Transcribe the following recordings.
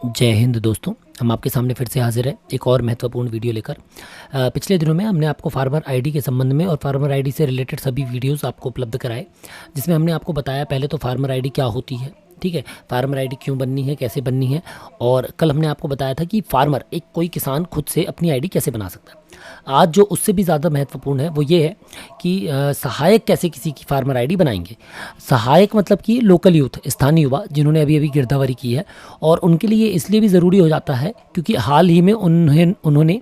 जय हिंद दोस्तों। हम आपके सामने फिर से हाजिर है एक और महत्वपूर्ण वीडियो लेकर। पिछले दिनों में हमने आपको फार्मर आईडी के संबंध में और फार्मर आईडी से रिलेटेड सभी वीडियोस आपको उपलब्ध कराए, जिसमें हमने आपको बताया पहले तो फार्मर आईडी क्या होती है, ठीक है, फार्मर आईडी क्यों बननी है, कैसे बननी है, और कल हमने आपको बताया था कि फार्मर कोई किसान खुद से अपनी आईडी कैसे बना सकता है। आज जो उससे भी ज़्यादा महत्वपूर्ण है वो ये है कि सहायक कैसे किसी की फार्मर आईडी बनाएंगे। सहायक मतलब कि लोकल यूथ, स्थानीय युवा जिन्होंने अभी अभी गिरदावरी की है, और उनके लिए इसलिए भी ज़रूरी हो जाता है क्योंकि हाल ही में उन्होंने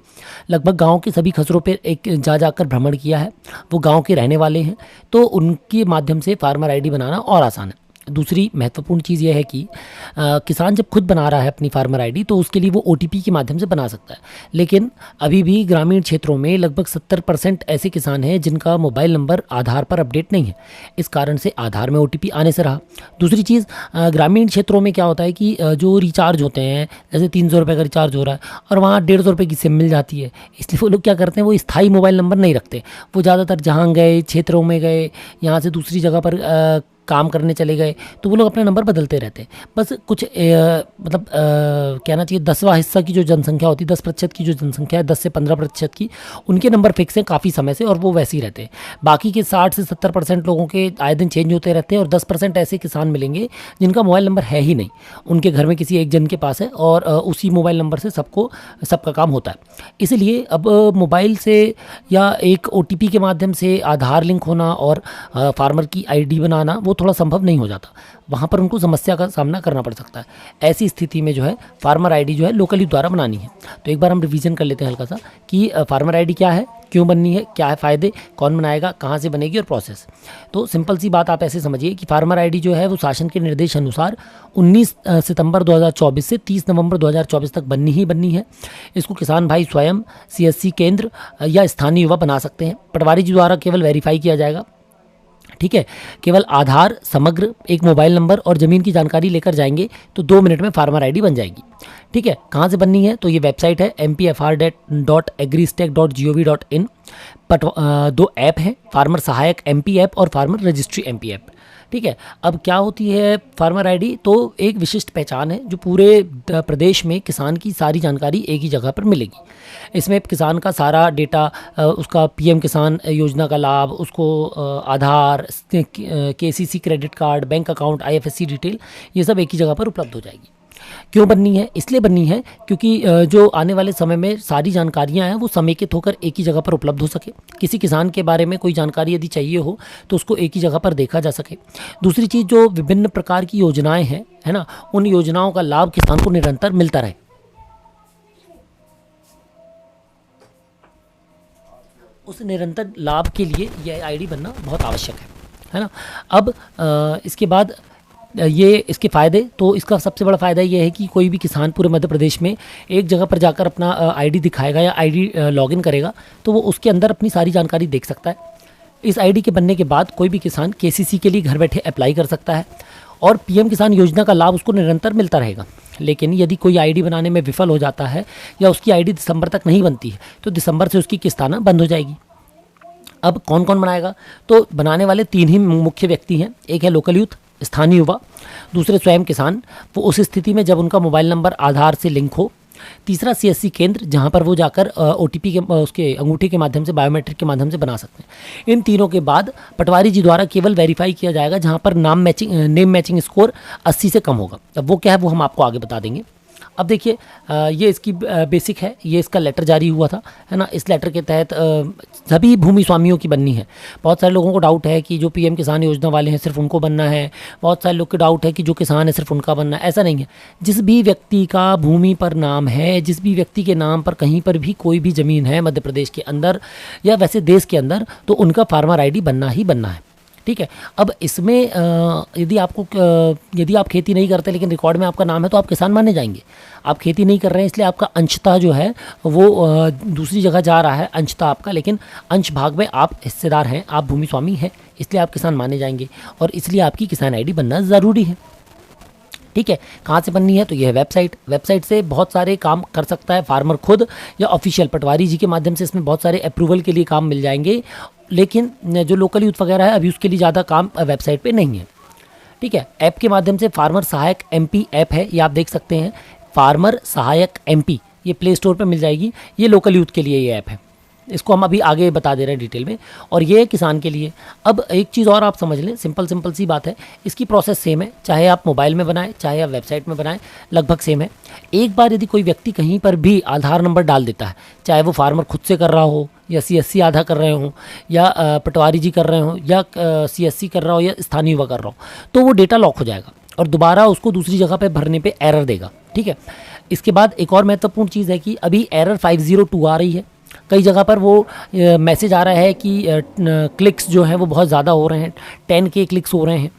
लगभग गांव के सभी खसरों पर एक जाकर भ्रमण किया है। वो गांव के रहने वाले हैं, तो उनके माध्यम से फार्मर आईडी बनाना और आसान है। दूसरी महत्वपूर्ण चीज़ यह है कि किसान जब खुद बना रहा है अपनी फार्मर आईडी तो उसके लिए वो ओटीपी के माध्यम से बना सकता है, लेकिन अभी भी ग्रामीण क्षेत्रों में लगभग 70% ऐसे किसान हैं जिनका मोबाइल नंबर आधार पर अपडेट नहीं है। इस कारण से आधार में ओटीपी आने से रहा। दूसरी चीज़, ग्रामीण क्षेत्रों में क्या होता है कि जो रिचार्ज होते हैं, जैसे 300 रुपये का रिचार्ज हो रहा है और वहाँ 150 रुपये की सिम मिल जाती है, इसलिए वो लोग क्या करते हैं, वो स्थायी मोबाइल नंबर नहीं रखते। वो ज़्यादातर जहाँ गए, क्षेत्रों में गए, यहाँ से दूसरी जगह पर काम करने चले गए, तो वो लोग अपने नंबर बदलते रहते हैं। बस कुछ मतलब कहना चाहिए 10वां हिस्सा की जो जनसंख्या होती है, 10% की जो जनसंख्या है, 10 से 15% की, उनके नंबर फिक्स हैं काफ़ी समय से और वो वैसे ही रहते हैं। बाकी के 60 से 70% लोगों के आए दिन चेंज होते रहते हैं, और 10% ऐसे किसान मिलेंगे जिनका मोबाइल नंबर है ही नहीं, उनके घर में किसी एक जन के पास है और उसी मोबाइल नंबर से सबका काम होता है। इसलिए अब मोबाइल से या एक ओटीपी के माध्यम से आधार लिंक होना और फार्मर की आईडी बनाना वो थोड़ा संभव नहीं हो जाता। वहाँ पर उनको समस्या का सामना करना पड़ सकता है। ऐसी स्थिति में जो है फार्मर आईडी जो है लोकली द्वारा बनानी है। तो एक बार हम रिवीजन कर लेते हैं हल्का सा कि फार्मर आईडी क्या है, क्यों बननी है, क्या है फ़ायदे, कौन बनाएगा, कहाँ से बनेगी और प्रोसेस। तो सिंपल सी बात आप ऐसे समझिए कि फार्मर आईडी जो है वो शासन के निर्देश अनुसार 19 सितंबर 2024 से 30 नवंबर 2024 तक बननी ही बननी है। इसको किसान भाई स्वयं, सीएससी केंद्र या स्थानीय युवा बना सकते हैं। पटवारी जी द्वारा केवल वेरीफाई किया जाएगा, ठीक है। केवल आधार, समग्र एक मोबाइल नंबर और ज़मीन की जानकारी लेकर जाएंगे तो 2 मिनट में फार्मर आईडी बन जाएगी, ठीक है। कहाँ से बननी है, तो ये वेबसाइट है mpfr.agristack.gov.in। 2 ऐप हैं, फार्मर सहायक MP ऐप और फार्मर रजिस्ट्री MP ऐप, ठीक है। अब क्या होती है फार्मर आईडी, तो एक विशिष्ट पहचान है जो पूरे प्रदेश में किसान की सारी जानकारी एक ही जगह पर मिलेगी। इसमें किसान का सारा डेटा, उसका PM किसान योजना का लाभ, उसको आधार, KCC credit card, bank account, IFSC detail, ये सब एक ही जगह पर उपलब्ध हो जाएगी। क्यों बननी है, इसलिए बननी है क्योंकि जो आने वाले समय में सारी जानकारियां हैं वो समेकित होकर एक ही जगह पर उपलब्ध हो सके। किसी किसान के बारे में कोई जानकारी यदि चाहिए हो तो उसको एक ही जगह पर देखा जा सके। दूसरी चीज़, जो विभिन्न प्रकार की योजनाएं हैं, है ना, उन योजनाओं का लाभ किसान को निरंतर मिलता रहे। उस निरंतर लाभ के लिए यह आईडी बनना बहुत आवश्यक है ना। अब इसके बाद ये इसके फ़ायदे, तो इसका सबसे बड़ा फ़ायदा ये है कि कोई भी किसान पूरे मध्य प्रदेश में एक जगह पर जाकर अपना आईडी दिखाएगा या आईडी लॉगिन करेगा तो वो उसके अंदर अपनी सारी जानकारी देख सकता है। इस आईडी के बनने के बाद कोई भी किसान KCC के लिए घर बैठे अप्लाई कर सकता है और PM किसान योजना का लाभ उसको निरंतर मिलता रहेगा। लेकिन यदि कोई आईडी बनाने में विफल हो जाता है या उसकी आईडी दिसंबर तक नहीं बनती है तो दिसंबर से उसकी किस्त आना बंद हो जाएगी। अब कौन कौन बनाएगा, तो बनाने वाले 3 ही मुख्य व्यक्ति हैं। एक है लोकल यूथ, स्थानीय युवा, दूसरे स्वयं किसान, वो उस स्थिति में जब उनका मोबाइल नंबर आधार से लिंक हो। तीसरा CSC केंद्र, जहां पर वो जाकर OTP के उसके अंगूठे के माध्यम से, बायोमेट्रिक के माध्यम से बना सकते हैं। इन तीनों के बाद पटवारी जी द्वारा केवल वेरीफाई किया जाएगा जहां पर नेम मैचिंग स्कोर 80 से कम होगा। अब वो क्या है वो हम आपको आगे बता देंगे। अब देखिए, ये इसकी बेसिक है, ये इसका लेटर जारी हुआ था, है ना। इस लेटर के तहत सभी भूमि स्वामियों की बननी है। बहुत सारे लोगों को डाउट है कि जो PM किसान योजना वाले हैं सिर्फ उनको बनना है, बहुत सारे लोग को डाउट है कि जो किसान है सिर्फ उनका बनना है। ऐसा नहीं है, जिस भी व्यक्ति का भूमि पर नाम है, जिस भी व्यक्ति के नाम पर कहीं पर भी कोई भी ज़मीन है मध्य प्रदेश के अंदर या वैसे देश के अंदर, तो उनका फार्मर आईडी बनना ही बनना है, ठीक है। अब इसमें यदि आप खेती नहीं करते लेकिन रिकॉर्ड में आपका नाम है तो आप किसान माने जाएंगे। आप खेती नहीं कर रहे हैं इसलिए आपका अंशतः जो है वो दूसरी जगह जा रहा है, अंशतः आपका, लेकिन अंश भाग में आप हिस्सेदार हैं, आप भूमि स्वामी हैं, इसलिए आप किसान माने जाएंगे और इसलिए आपकी किसान आईडी बनना ज़रूरी है, ठीक है। कहाँ से बननी है, तो यह वेबसाइट से बहुत सारे काम कर सकता है फार्मर खुद या ऑफिशियल पटवारी जी के माध्यम से। इसमें बहुत सारे अप्रूवल के लिए काम मिल जाएंगे, लेकिन जो लोकल यूथ वगैरह है अभी उसके लिए ज़्यादा काम वेबसाइट पे नहीं है, ठीक है। ऐप के माध्यम से फार्मर सहायक MP ऐप है, ये आप देख सकते हैं। फार्मर सहायक MP, ये प्ले स्टोर पर मिल जाएगी। ये लोकल यूथ के लिए ये ऐप है, इसको हम अभी आगे बता दे रहे हैं डिटेल में, और ये है किसान के लिए। अब एक चीज़ और आप समझ लें, सिंपल सी बात है, इसकी प्रोसेस सेम है, चाहे आप मोबाइल में बनाएं चाहे आप वेबसाइट में बनाएं, लगभग सेम है। एक बार यदि कोई व्यक्ति कहीं पर भी आधार नंबर डाल देता है, चाहे वो फार्मर खुद से कर रहा हो या CSC आधा कर रहे हो या पटवारी जी कर रहे हो या CSC कर रहा हो या स्थानीय युवा कर रहा हो, तो वो डेटा लॉक हो जाएगा और दोबारा उसको दूसरी जगह पे भरने पे एरर देगा। ठीक है, इसके बाद एक और महत्वपूर्ण चीज़ है कि अभी एरर 502 आ रही है। कई जगह पर वो मैसेज आ रहा है कि क्लिक्स जो हैं वो बहुत ज़्यादा हो रहे हैं, 10K क्लिक्स हो रहे हैं।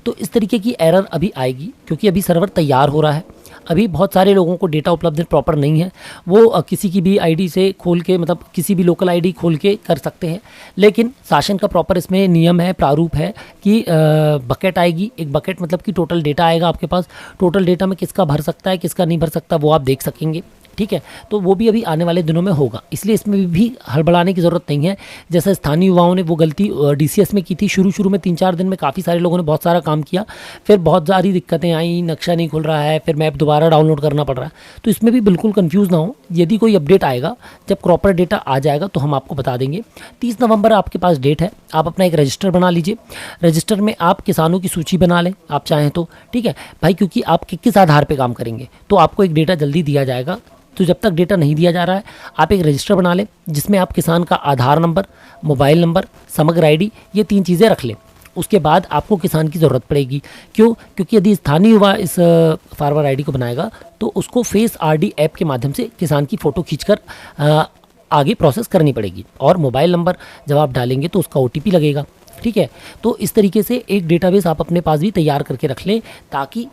तो इस तरीके की एरर अभी आएगी, क्योंकि अभी सर्वर तैयार हो रहा है। अभी बहुत सारे लोगों को डेटा उपलब्ध प्रॉपर नहीं है, वो किसी की भी आईडी से खोल के, मतलब किसी भी लोकल आईडी खोल के कर सकते हैं। लेकिन शासन का प्रॉपर इसमें नियम है, प्रारूप है कि बकेट आएगी, एक बकेट मतलब कि टोटल डेटा आएगा आपके पास। टोटल डेटा में किसका भर सकता है किसका नहीं भर सकता वो आप देख सकेंगे। ठीक है, तो वो भी अभी आने वाले दिनों में होगा, इसलिए इसमें भी हड़बड़ाने की ज़रूरत नहीं है। जैसे स्थानीय युवाओं ने वो गलती DCS में की थी, शुरू में 3-4 दिन में काफ़ी सारे लोगों ने बहुत सारा काम किया, फिर बहुत सारी दिक्कतें आई, नक्शा नहीं खुल रहा है, फिर मैप दोबारा डाउनलोड करना पड़ रहा है। तो इसमें भी बिल्कुल कंफ्यूज ना हो, यदि कोई अपडेट आएगा, जब प्रॉपर डेटा आ जाएगा तो हम आपको बता देंगे। 30 नवंबर आपके पास डेट है, आप अपना एक रजिस्टर बना लीजिए। रजिस्टर में आप किसानों की सूची बना लें आप चाहें तो, ठीक है भाई, क्योंकि आप किस आधार पर काम करेंगे तो आपको एक डेटा जल्दी दिया जाएगा। तो जब तक डेटा नहीं दिया जा रहा है, आप एक रजिस्टर बना लें जिसमें आप किसान का आधार नंबर, मोबाइल नंबर, समग्र आईडी, ये 3 चीज़ें रख लें। उसके बाद आपको किसान की ज़रूरत पड़ेगी। क्यों? क्योंकि यदि स्थानीय युवा इस फार्मर आईडी को बनाएगा तो उसको फेस RD ऐप के माध्यम से किसान की फ़ोटो खींचकर आगे प्रोसेस करनी पड़ेगी, और मोबाइल नंबर जब आप डालेंगे तो उसका OTP लगेगा। ठीक है, तो इस तरीके से एक डेटाबेस आप अपने पास भी तैयार करके रख लें, ताकि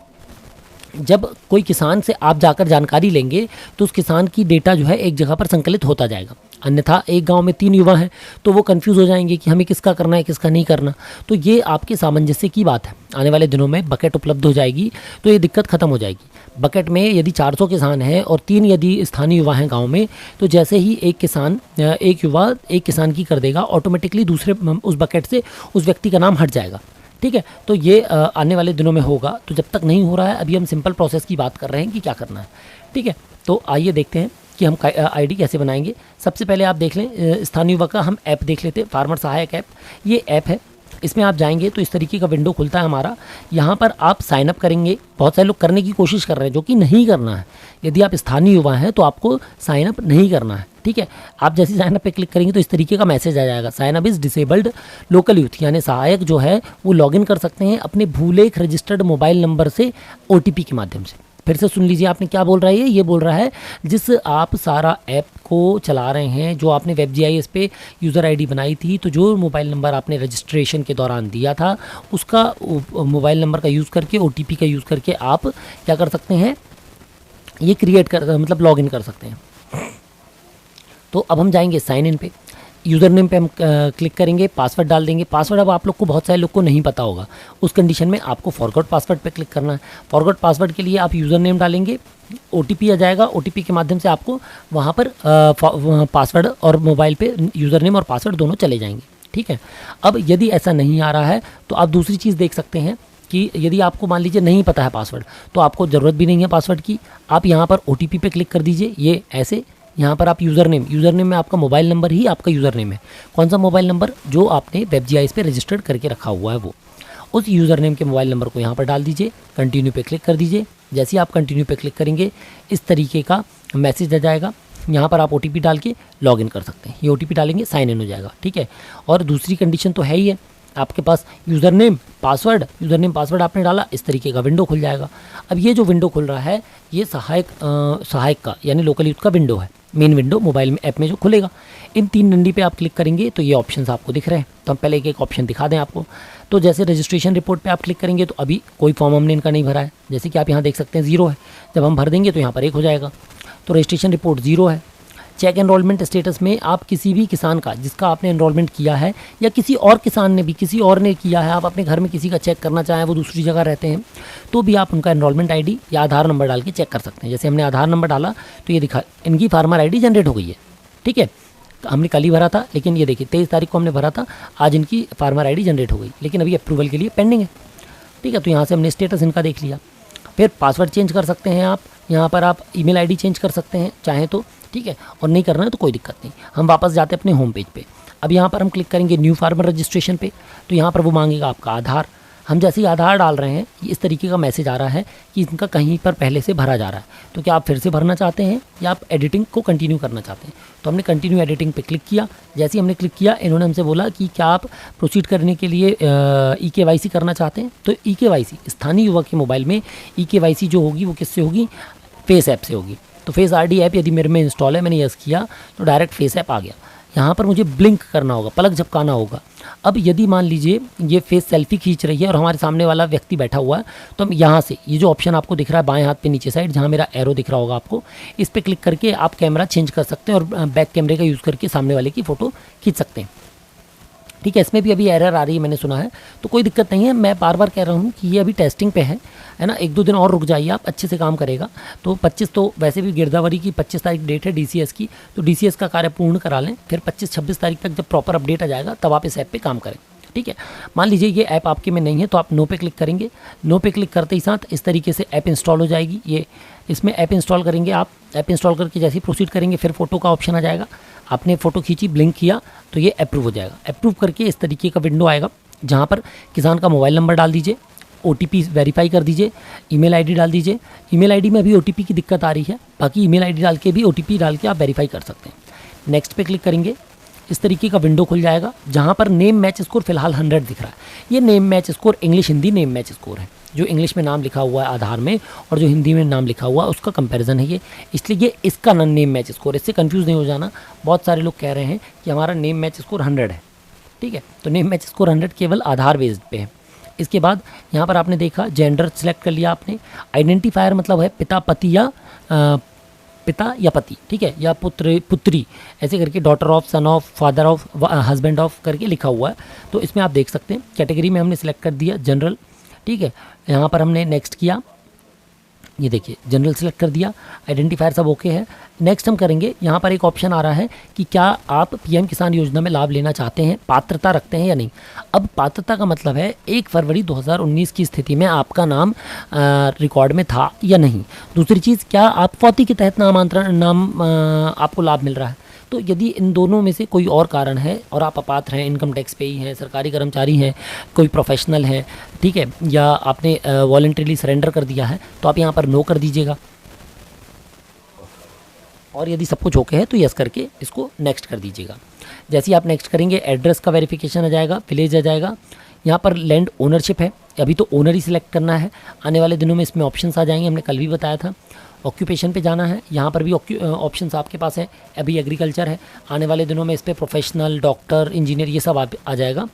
जब कोई किसान से आप जाकर जानकारी लेंगे तो उस किसान की डेटा जो है एक जगह पर संकलित होता जाएगा। अन्यथा एक गांव में 3 युवा हैं तो वो कंफ्यूज हो जाएंगे कि हमें किसका करना है किसका नहीं करना। तो ये आपके सामंजस्य की बात है। आने वाले दिनों में बकेट उपलब्ध हो जाएगी तो ये दिक्कत खत्म हो जाएगी। बकेट में यदि 400 किसान हैं और 3 यदि स्थानीय युवा हैं गाँव में, तो जैसे ही एक युवा एक किसान की कर देगा, ऑटोमेटिकली दूसरे उस बकेट से उस व्यक्ति का नाम हट जाएगा। ठीक है, तो ये आने वाले दिनों में होगा। तो जब तक नहीं हो रहा है, अभी हम सिंपल प्रोसेस की बात कर रहे हैं कि क्या करना है। ठीक है, तो आइए देखते हैं कि हम आईडी कैसे बनाएंगे। सबसे पहले आप देख लें, स्थानीय युवा का हम ऐप देख लेते हैं, फार्मर सहायक ऐप। ये ऐप है, इसमें आप जाएंगे तो इस तरीके का विंडो खुलता है हमारा। यहाँ पर आप साइन अप करेंगे। बहुत सारे लोग करने की कोशिश कर रहे हैं, जो कि नहीं करना है। यदि आप स्थानीय युवा हैं तो आपको साइन अप नहीं करना है। ठीक है, आप जैसे साइन अप पे क्लिक करेंगे तो इस तरीके का मैसेज आ जाएगा, sign up is disabled local youth, यानी सहायक जो है वो लॉगिन कर सकते हैं अपने भूलेख रजिस्टर्ड मोबाइल नंबर से OTP के माध्यम से। फिर से सुन लीजिए, आपने क्या बोल रहा है, ये बोल रहा है जिस आप सारा ऐप को चला रहे हैं, जो आपने WebGIS पे यूज़र आईडी बनाई थी, तो जो मोबाइल नंबर आपने रजिस्ट्रेशन के दौरान दिया था उसका मोबाइल नंबर का यूज़ करके, OTP का यूज़ करके आप क्या कर सकते हैं, ये मतलब लॉगिन कर सकते हैं। तो अब हम जाएंगे साइन इन पे, यूज़र नेम पे हम क्लिक करेंगे, पासवर्ड डाल देंगे। पासवर्ड अब आप लोग को, बहुत सारे लोग को नहीं पता होगा, उस कंडीशन में आपको फॉरगॉट पासवर्ड पे क्लिक करना है। फॉरगॉट पासवर्ड के लिए आप यूज़र नेम डालेंगे, OTP आ जाएगा, OTP के माध्यम से आपको वहाँ पर पासवर्ड और मोबाइल पे यूज़र नेम और पासवर्ड दोनों चले जाएंगे। ठीक है, अब यदि ऐसा नहीं आ रहा है तो आप दूसरी चीज़ देख सकते हैं कि यदि आपको मान लीजिए नहीं पता है पासवर्ड, तो आपको ज़रूरत भी नहीं है पासवर्ड की। आप यहाँ पर OTP पे क्लिक कर दीजिए, ये ऐसे। यहाँ पर आप यूज़र नेम में आपका मोबाइल नंबर ही आपका यूज़र नेम है। कौन सा मोबाइल नंबर? जो आपने WebGIS पे रजिस्टर्ड करके रखा हुआ है वो, उस यूज़र नेम के मोबाइल नंबर को यहाँ पर डाल दीजिए, कंटिन्यू पे क्लिक कर दीजिए। जैसे ही आप कंटिन्यू पे क्लिक करेंगे इस तरीके का मैसेज आ जाएगा। यहाँ पर आप OTP डाल के लॉगिन कर सकते हैं। ये OTP डालेंगे, साइन इन हो जाएगा। ठीक है, और दूसरी कंडीशन तो है ही है, आपके पास यूज़र नेम पासवर्ड आपने डाला, इस तरीके का विंडो खुल जाएगा। अब ये जो विंडो खुल रहा है ये सहायक का यानी लोकल यूथ का विंडो है, मेन विंडो मोबाइल में ऐप में जो खुलेगा। इन 3 डंडी पे आप क्लिक करेंगे तो ये ऑप्शंस आपको दिख रहे हैं। तो हम पहले एक ऑप्शन दिखा दें आपको। तो जैसे रजिस्ट्रेशन रिपोर्ट पे आप क्लिक करेंगे तो अभी कोई फॉर्म हमने इनका नहीं भरा है, जैसे कि आप यहाँ देख सकते हैं 0 है। जब हम भर देंगे तो यहाँ पर 1 हो जाएगा। तो रजिस्ट्रेशन रिपोर्ट 0 है। चेक एनरोलमेंट स्टेटस में आप किसी भी किसान का जिसका आपने एनरोलमेंट किया है या किसी और किसान ने भी किसी और ने किया है, आप अपने घर में किसी का चेक करना चाहें, वो दूसरी जगह रहते हैं, तो भी आप उनका एनरोलमेंट आईडी या आधार नंबर डाल के चेक कर सकते हैं। जैसे हमने आधार नंबर डाला तो ये दिखा, इनकी फार्मर आईडी जनरेट हो गई है। ठीक है, तो हमने कल ही भरा था, लेकिन ये देखिए 23 तारीख को हमने भरा था, आज इनकी फार्मर आईडी जनरेट हो गई, लेकिन अभी अप्रूवल के लिए पेंडिंग है। ठीक है, तो यहाँ से हमने स्टेटस इनका देख लिया। फिर पासवर्ड चेंज कर सकते हैं आप, यहाँ पर आप ईमेल आईडी चेंज कर सकते हैं चाहें तो, ठीक है, और नहीं करना है तो कोई दिक्कत नहीं। हम वापस जाते हैं अपने होम पेज पे। अब यहाँ पर हम क्लिक करेंगे न्यू फार्मर रजिस्ट्रेशन पे, तो यहाँ पर वो मांगेगा आपका आधार। हम जैसे ही आधार डाल रहे हैं इस तरीके का मैसेज आ रहा है कि इनका कहीं पर पहले से भरा जा रहा है। तो क्या आप फिर से भरना चाहते हैं या आप एडिटिंग को कंटिन्यू करना चाहते हैं? तो हमने कंटिन्यू एडिटिंग पे क्लिक किया। जैसे ही हमने क्लिक किया इन्होंने हमसे बोला कि क्या आप प्रोसीड करने के लिए EKYC करना चाहते हैं। तो EKYC स्थानीय युवक के मोबाइल में EKYC जो होगी वो किससे होगी? फेस ऐप से होगी। तो फेस RD ऐप यदि मेरे में इंस्टॉल है, मैंने यस किया तो डायरेक्ट फेस ऐप आ गया। यहाँ पर मुझे ब्लिंक करना होगा, पलक झपकाना होगा। अब यदि मान लीजिए ये फेस सेल्फी खींच रही है और हमारे सामने वाला व्यक्ति बैठा हुआ है, तो हम यहाँ से ये जो ऑप्शन आपको दिख रहा है बाएं हाथ पे नीचे साइड, जहाँ मेरा एरो दिख रहा होगा आपको, इस पर क्लिक करके आप कैमरा चेंज कर सकते हैं और बैक कैमरे का यूज़ करके सामने वाले की फ़ोटो खींच सकते हैं। ठीक है, इसमें भी अभी एरर आ रही है मैंने सुना है, तो कोई दिक्कत नहीं है। मैं बार बार कह रहा हूँ कि ये अभी टेस्टिंग पे है ना, 1-2 दिन और रुक जाइए आप, अच्छे से काम करेगा। तो 25 तो वैसे भी गिरदावरी की 25 तारीख डेट है DCS की, तो DCS का कार्य पूर्ण करा लें, फिर 25-26 तारीख तक जब प्रॉपर अपडेट आ जाएगा तब आप इस ऐप पे काम करें। ठीक है, मान लीजिए ये ऐप आपके में नहीं है तो आप नो पे क्लिक करेंगे। नो पे क्लिक करते ही साथ इस तरीके से ऐप इंस्टॉल हो जाएगी। ये इसमें ऐप इंस्टॉल करेंगे आप, ऐप इंस्टॉल करके जैसे ही प्रोसीड करेंगे फिर फोटो का ऑप्शन आ जाएगा। आपने फ़ोटो खींची, ब्लिंक किया तो ये अप्रूव हो जाएगा। अप्रूव करके इस तरीके का विंडो आएगा जहाँ पर किसान का मोबाइल नंबर डाल दीजिए, OTP वेरीफाई कर दीजिए, ईमेल आईडी डाल दीजिए। ईमेल आईडी में अभी OTP की दिक्कत आ रही है, बाकी ईमेल आईडी डाल के भी OTP डाल के आप वेरीफाई कर सकते हैं। नेक्स्ट पे क्लिक करेंगे, इस तरीके का विंडो खुल जाएगा जहाँ पर नेम मैच स्कोर फिलहाल 100 दिख रहा है। ये name match score English Hindi name match score है, जो इंग्लिश में नाम लिखा हुआ है आधार में और जो हिंदी में नाम लिखा हुआ है उसका कंपैरिजन है ये, इसलिए ये इसका नेम मैच स्कोर। इससे कंफ्यूज नहीं हो जाना, बहुत सारे लोग कह रहे हैं कि हमारा नेम मैच स्कोर 100 है। ठीक है, तो नेम मैच स्कोर 100 केवल आधार बेस्ड पे है। इसके बाद यहाँ पर आपने देखा जेंडर सेलेक्ट कर लिया आपने। आइडेंटिफायर मतलब है पिता पति या पिता या पति, ठीक है, या पुत्र पुत्री, ऐसे करके daughter of, son of, father of, husband of करके लिखा हुआ है। तो इसमें आप देख सकते हैं कैटेगरी में हमने सेलेक्ट कर दिया जनरल। ठीक है, यहाँ पर हमने नेक्स्ट किया, ये देखिए जनरल सेलेक्ट कर दिया। आइडेंटिफायर सब ओके है। नेक्स्ट हम करेंगे, यहाँ पर एक ऑप्शन आ रहा है कि क्या आप PM किसान योजना में लाभ लेना चाहते हैं, पात्रता रखते हैं या नहीं। अब पात्रता का मतलब है 1 फरवरी 2019 की स्थिति में आपका नाम रिकॉर्ड में था या नहीं। दूसरी चीज़, क्या आप फौती के तहत आपको लाभ मिल रहा है। तो यदि इन दोनों में से कोई और कारण है और आप अपात्र हैं, इनकम टैक्स पेई हैं, सरकारी कर्मचारी हैं, कोई प्रोफेशनल है, ठीक है, या आपने वॉलंटरीली सरेंडर कर दिया है, तो आप यहाँ पर नो कर दीजिएगा। और यदि सब कुछ ओके है तो यस करके इसको नेक्स्ट कर दीजिएगा। जैसे ही आप नेक्स्ट करेंगे एड्रेस का वेरिफिकेशन आ जाएगा, विलेज आ जाएगा। यहाँ पर लैंड ओनरशिप है, अभी तो ओनर ही सिलेक्ट करना है, आने वाले दिनों में इसमें ऑप्शंस आ जाएंगे, हमने कल भी बताया था। ऑक्यूपेशन पे जाना है, यहाँ पर भी ऑप्शंस आपके पास है, अभी एग्रीकल्चर है, आने वाले दिनों में इस पर प्रोफेशनल, डॉक्टर, इंजीनियर ये सब आ जाएगा।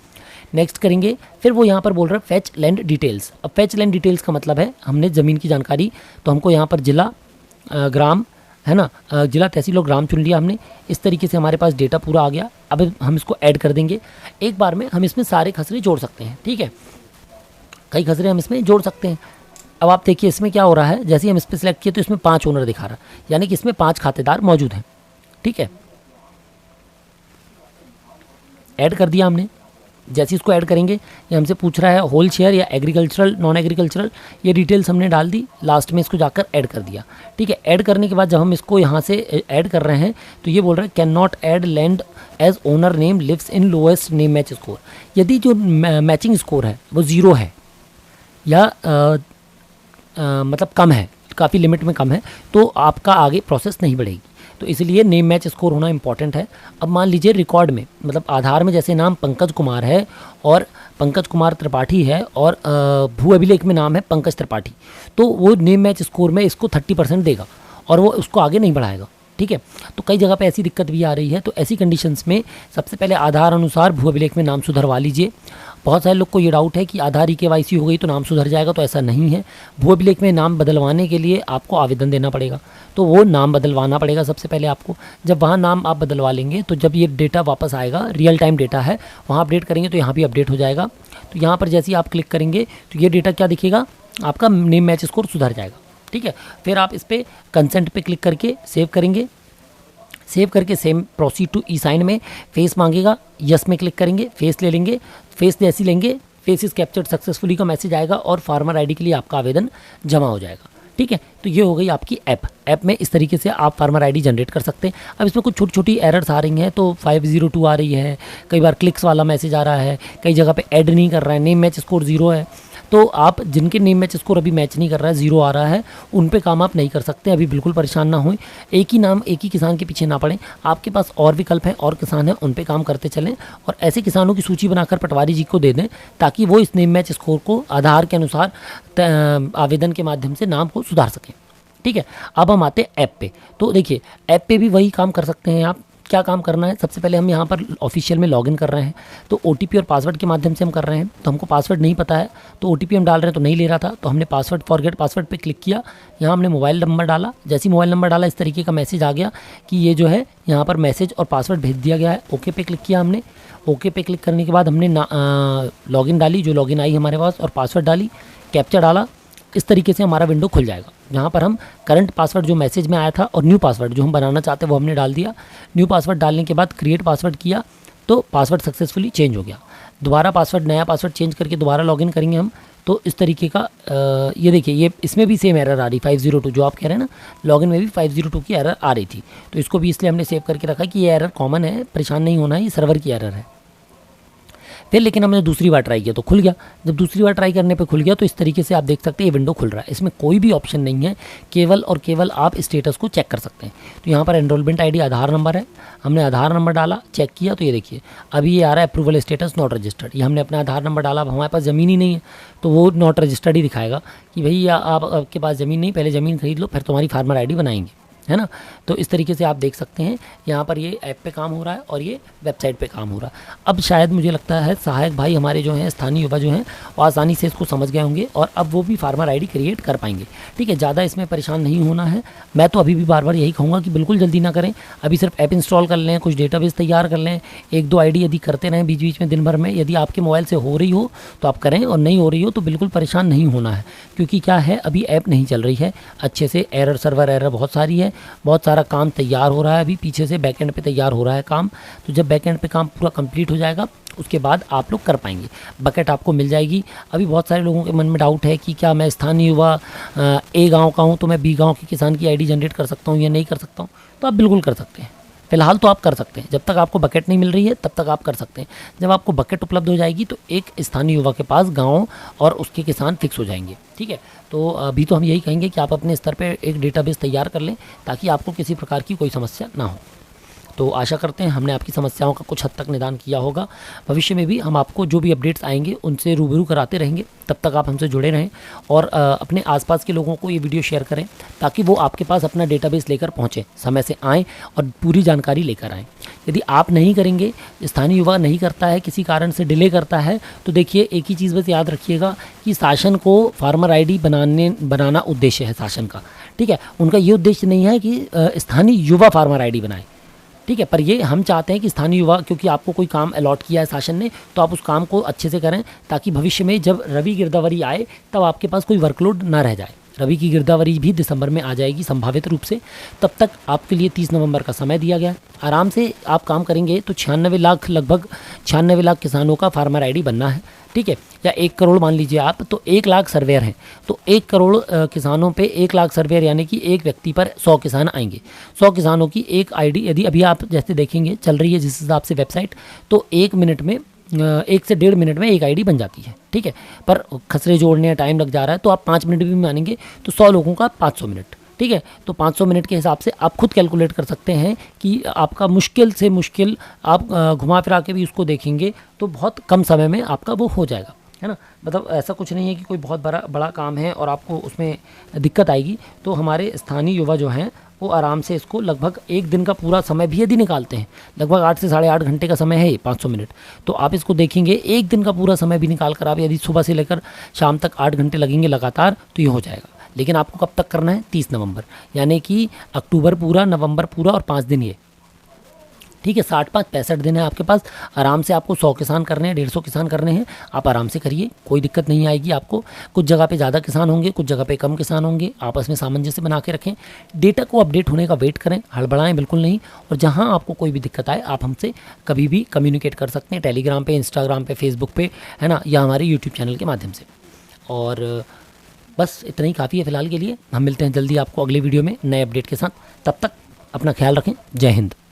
नेक्स्ट करेंगे, फिर वो यहाँ पर बोल रहा है फैच लैंड डिटेल्स। अब फैच लैंड डिटेल्स का मतलब है हमने ज़मीन की जानकारी, तो हमको यहाँ पर जिला, ग्राम है ना, जिला, तहसील और ग्राम चुन लिया हमने। इस तरीके से हमारे पास डेटा पूरा आ गया। अब हम इसको ऐड कर देंगे। एक बार में हम इसमें सारे खसरे जोड़ सकते हैं, ठीक है, कई खसरे हम इसमें जोड़ सकते हैं। अब आप देखिए इसमें क्या हो रहा है, जैसे ही हम इस पर सिलेक्ट किए तो इसमें 5 ओनर दिखा रहा है, यानी कि इसमें 5 खातेदार मौजूद हैं। ठीक है, ऐड कर दिया हमने। जैसे इसको ऐड करेंगे ये हमसे पूछ रहा है होल शेयर या एग्रीकल्चरल, नॉन एग्रीकल्चरल, ये डिटेल्स हमने डाल दी। लास्ट में इसको जाकर ऐड कर दिया। ठीक है, ऐड करने के बाद जब हम इसको यहाँ से ऐड कर रहे हैं तो ये बोल रहा है can not add land as owner name lives in lowest name match score. यदि जो मैचिंग स्कोर है वो 0 है या मतलब कम है, काफ़ी लिमिट में कम है, तो आपका आगे प्रोसेस नहीं बढ़ेगी। तो इसलिए नेम मैच स्कोर होना इंपॉर्टेंट है। अब मान लीजिए रिकॉर्ड में, मतलब आधार में जैसे नाम पंकज कुमार है और पंकज कुमार त्रिपाठी है और भू अभिलेख में नाम है पंकज त्रिपाठी, तो वो नेम मैच स्कोर में इसको 30% देगा और वो उसको आगे नहीं बढ़ाएगा। ठीक है, तो कई जगह पे ऐसी दिक्कत भी आ रही है। तो ऐसी कंडीशंस में सबसे पहले आधार अनुसार भू अभिलेख में नाम सुधरवा लीजिए। बहुत सारे लोग को ये डाउट है कि आधार KYC हो गई तो नाम सुधर जाएगा, तो ऐसा नहीं है। भू अभिलेख में नाम बदलवाने के लिए आपको आवेदन देना पड़ेगा, तो वो नाम बदलवाना पड़ेगा सबसे पहले आपको। जब वहाँ नाम आप बदलवा लेंगे तो जब ये डेटा वापस आएगा, रियल टाइम डेटा है, वहाँ अपडेट करेंगे तो यहाँ भी अपडेट हो जाएगा। तो यहाँ पर जैसे ही आप क्लिक करेंगे तो ये डेटा क्या दिखेगा, आपका नेम मैच स्कोर सुधर जाएगा। ठीक है, फिर आप इस पर कंसेंट पे क्लिक करके सेव करेंगे। सेव करके same proceed to e sign में फेस मांगेगा, यस में क्लिक करेंगे, फेस ले लेंगे। फेस जैसी लेंगे फेस इज कैप्चर्ड सक्सेसफुली का मैसेज आएगा और फार्मर आईडी के लिए आपका आवेदन जमा हो जाएगा। ठीक है, तो ये हो गई आपकी ऐप में इस तरीके से आप फार्मर आईडी जनरेट कर सकते हैं। अब इसमें कुछ छोटी छोटी एरर्स आ रही हैं, तो 502 आ रही है, कई बार क्लिक्स वाला मैसेज आ रहा है, कई जगह पे ऐड नहीं कर रहा है, नेम मैच स्कोर 0 है। तो आप जिनके नेम मैच स्कोर अभी मैच नहीं कर रहा है, 0 आ रहा है, उन पे काम आप नहीं कर सकते। अभी बिल्कुल परेशान ना हों, एक ही नाम एक ही किसान के पीछे ना पड़ें, आपके पास और विकल्प हैं और किसान हैं, उन पे काम करते चलें और ऐसे किसानों की सूची बनाकर पटवारी जी को दे दें ताकि वो इस नेम मैच स्कोर को आधार के अनुसार आवेदन के माध्यम से नाम को सुधार सकें। ठीक है, अब हम आते हैं ऐप पे। तो देखिए ऐप पे भी वही काम कर सकते हैं आप। क्या काम करना है, सबसे पहले हम यहाँ पर ऑफिशियल में लॉगिन कर रहे हैं, तो OTP और पासवर्ड के माध्यम से हम कर रहे हैं। तो हमको पासवर्ड नहीं पता है, तो OTP हम डाल रहे हैं तो नहीं ले रहा था, तो हमने पासवर्ड फॉरगेट पासवर्ड पे क्लिक किया। यहाँ हमने मोबाइल नंबर डाला, जैसे ही मोबाइल नंबर डाला इस तरीके का मैसेज आ गया कि ये जो है यहाँ पर मैसेज और पासवर्ड भेज दिया गया है। ओके पे क्लिक किया हमने। ओके पे क्लिक करने के बाद हमने लॉगिन डाली, जो लॉगिन आई हमारे पास, और पासवर्ड डाली, कैप्चा डाला। इस तरीके से हमारा विंडो खुल जाएगा, जहाँ पर हम करंट पासवर्ड जो मैसेज में आया था और न्यू पासवर्ड जो हम बनाना चाहते हैं वो हमने डाल दिया। न्यू पासवर्ड डालने के बाद क्रिएट पासवर्ड किया तो पासवर्ड सक्सेसफुली चेंज हो गया। दोबारा पासवर्ड नया पासवर्ड चेंज करके दोबारा लॉगिन करेंगे हम, तो इस तरीके का ये देखिए, ये इसमें भी सेम एरर आ रही 502 जो आप कह रहे हैं ना, लॉगिन में भी 502 की एरर आ रही थी। तो इसको भी इसलिए हमने सेव करके रखा कि ये एरर कॉमन है, परेशान नहीं होना है, ये सर्वर की एरर है। फिर लेकिन हमने दूसरी बार ट्राई किया तो खुल गया। जब दूसरी बार ट्राई करने पे खुल गया तो इस तरीके से आप देख सकते हैं ये विंडो खुल रहा है। इसमें कोई भी ऑप्शन नहीं है, केवल और केवल आप स्टेटस को चेक कर सकते हैं। तो यहाँ पर एनरोलमेंट आईडी आधार नंबर है, हमने आधार नंबर डाला, चेक किया तो ये देखिए अभी ये आ रहा है अप्रूवल स्टेटस नॉट रजिस्टर्ड। ये हमने अपना आधार नंबर डाला, अब हमारे पास ज़मीन ही नहीं है तो वो नॉट रजिस्टर्ड ही दिखाएगा कि भाई आपके पास ज़मीन नहीं, पहले ज़मीन खरीद लो फिर तुम्हारी फार्मर आईडी बनाएंगे, है ना। तो इस तरीके से आप देख सकते हैं यहाँ पर ये ऐप पे काम हो रहा है और ये वेबसाइट पे काम हो रहा है। अब शायद मुझे लगता है सहायक भाई हमारे जो हैं, स्थानीय युवा जो हैं, वो आसानी से इसको समझ गए होंगे और अब वो भी फार्मर आईडी क्रिएट कर पाएंगे। ठीक है, ज़्यादा इसमें परेशान नहीं होना है। मैं तो अभी भी बार बार यही कहूँगा कि बिल्कुल जल्दी ना करें, अभी सिर्फ ऐप इंस्टॉल कर लें, कुछ डेटाबेस तैयार कर लें, 1-2 आईडी यदि करते रहें बीच बीच में दिन भर में। यदि आपके मोबाइल से हो रही हो तो आप करें और नहीं हो रही हो तो बिल्कुल परेशान नहीं होना है, क्योंकि क्या है अभी ऐप नहीं चल रही है अच्छे से, एरर सर्वर एरर बहुत सारी है, बहुत सारा काम तैयार हो रहा है अभी पीछे से, बैकएंड पे तैयार हो रहा है काम। तो जब बैकएंड पे काम पूरा कंप्लीट हो जाएगा उसके बाद आप लोग कर पाएंगे, बकेट आपको मिल जाएगी। अभी बहुत सारे लोगों के मन में डाउट है कि क्या मैं स्थानीय युवा ए गांव का हूं तो मैं बी गांव के किसान की आईडी जनरेट कर सकता हूं या नहीं कर सकता हूं। तो आप बिल्कुल कर सकते हैं, फिलहाल तो आप कर सकते हैं, जब तक आपको बकेट नहीं मिल रही है तब तक आप कर सकते हैं। जब आपको बकेट उपलब्ध हो जाएगी तो एक स्थानीय युवा के पास गाँव और उसके किसान फिक्स हो जाएंगे। ठीक है, तो अभी तो हम यही कहेंगे कि आप अपने स्तर पर एक डेटाबेस तैयार कर लें ताकि आपको किसी प्रकार की कोई समस्या ना हो। तो आशा करते हैं हमने आपकी समस्याओं का कुछ हद तक निदान किया होगा। भविष्य में भी हम आपको जो भी अपडेट्स आएंगे उनसे रूबरू कराते रहेंगे, तब तक आप हमसे जुड़े रहें और अपने आसपास के लोगों को ये वीडियो शेयर करें ताकि वो आपके पास अपना डेटाबेस लेकर पहुँचें, समय से आएँ और पूरी जानकारी लेकर आएँ। यदि आप नहीं करेंगे, स्थानीय युवा नहीं करता है, किसी कारण से डिले करता है, तो देखिए एक ही चीज़ बस याद रखिएगा कि शासन को फार्मर आईडी बनाना उद्देश्य है शासन का। ठीक है, उनका ये उद्देश्य नहीं है कि स्थानीय युवा फार्मर आईडी बनाए। ठीक है, पर ये हम चाहते हैं कि स्थानीय युवा, क्योंकि आपको कोई काम अलॉट किया है शासन ने, तो आप उस काम को अच्छे से करें ताकि भविष्य में जब रबी गिरदावरी आए तब आपके पास कोई वर्कलोड ना रह जाए। रबी की गिरदावरी भी दिसंबर में आ जाएगी संभावित रूप से, तब तक आपके लिए 30 नवंबर का समय दिया गया है। आराम से आप काम करेंगे तो 96 लाख, लगभग 96 लाख किसानों का फार्मर आईडी बनना है। ठीक है, या 1 करोड़ मान लीजिए आप, तो 1 लाख सर्वेयर हैं, तो 1 करोड़ किसानों पे 1 लाख सर्वेयर, यानी कि एक व्यक्ति पर 100 किसान आएंगे। 100 किसानों की एक आईडी यदि अभी आप जैसे देखेंगे चल रही है जिस हिसाब से वेबसाइट, तो 1 मिनट में 1 से 1.5 मिनट में एक आईडी बन जाती है। ठीक है, पर खसरे जोड़ने टाइम लग जा रहा है तो आप 5 मिनट भी मानेंगे तो 100 लोगों का 500 मिनट। ठीक है, तो 500 मिनट के हिसाब से आप खुद कैलकुलेट कर सकते हैं कि आपका मुश्किल से मुश्किल आप घुमा फिरा के भी उसको देखेंगे तो बहुत कम समय में आपका वो हो जाएगा, है ना। मतलब ऐसा कुछ नहीं है कि कोई बहुत बड़ा काम है और आपको उसमें दिक्कत आएगी। तो हमारे स्थानीय युवा जो हैं वो आराम से इसको लगभग 1 दिन का पूरा समय भी यदि निकालते हैं, लगभग 8 से 8.5 घंटे का समय है ये 500 मिनट, तो आप इसको देखेंगे 1 दिन का पूरा समय भी निकाल कर आप यदि सुबह से लेकर शाम तक 8 घंटे लगेंगे लगातार तो ये हो जाएगा। लेकिन आपको कब तक करना है? 30 नवंबर, यानी कि अक्टूबर पूरा, नवंबर पूरा और 5 दिन ये। ठीक है। 65-65 दिन है आपके पास, आराम से आपको 100 किसान करने हैं, 150 किसान करने हैं, आप आराम से करिए, कोई दिक्कत नहीं आएगी आपको। कुछ जगह पे ज़्यादा किसान होंगे, कुछ जगह पे कम किसान होंगे, आपस में सामंजस्य बना के रखें, डेटा को अपडेट होने का वेट करें, हड़बड़ाएं बिल्कुल नहीं। और जहाँ आपको कोई भी दिक्कत आए आप हमसे कभी भी कम्युनिकेट कर सकते हैं, टेलीग्राम पे, इंस्टाग्राम पे, फेसबुक पे, है ना, या हमारे यूट्यूब चैनल के माध्यम से। और बस इतना ही काफ़ी है फ़िलहाल के लिए। हम मिलते हैं जल्दी आपको अगले वीडियो में नए अपडेट के साथ। तब तक अपना ख्याल रखें। जय हिंद।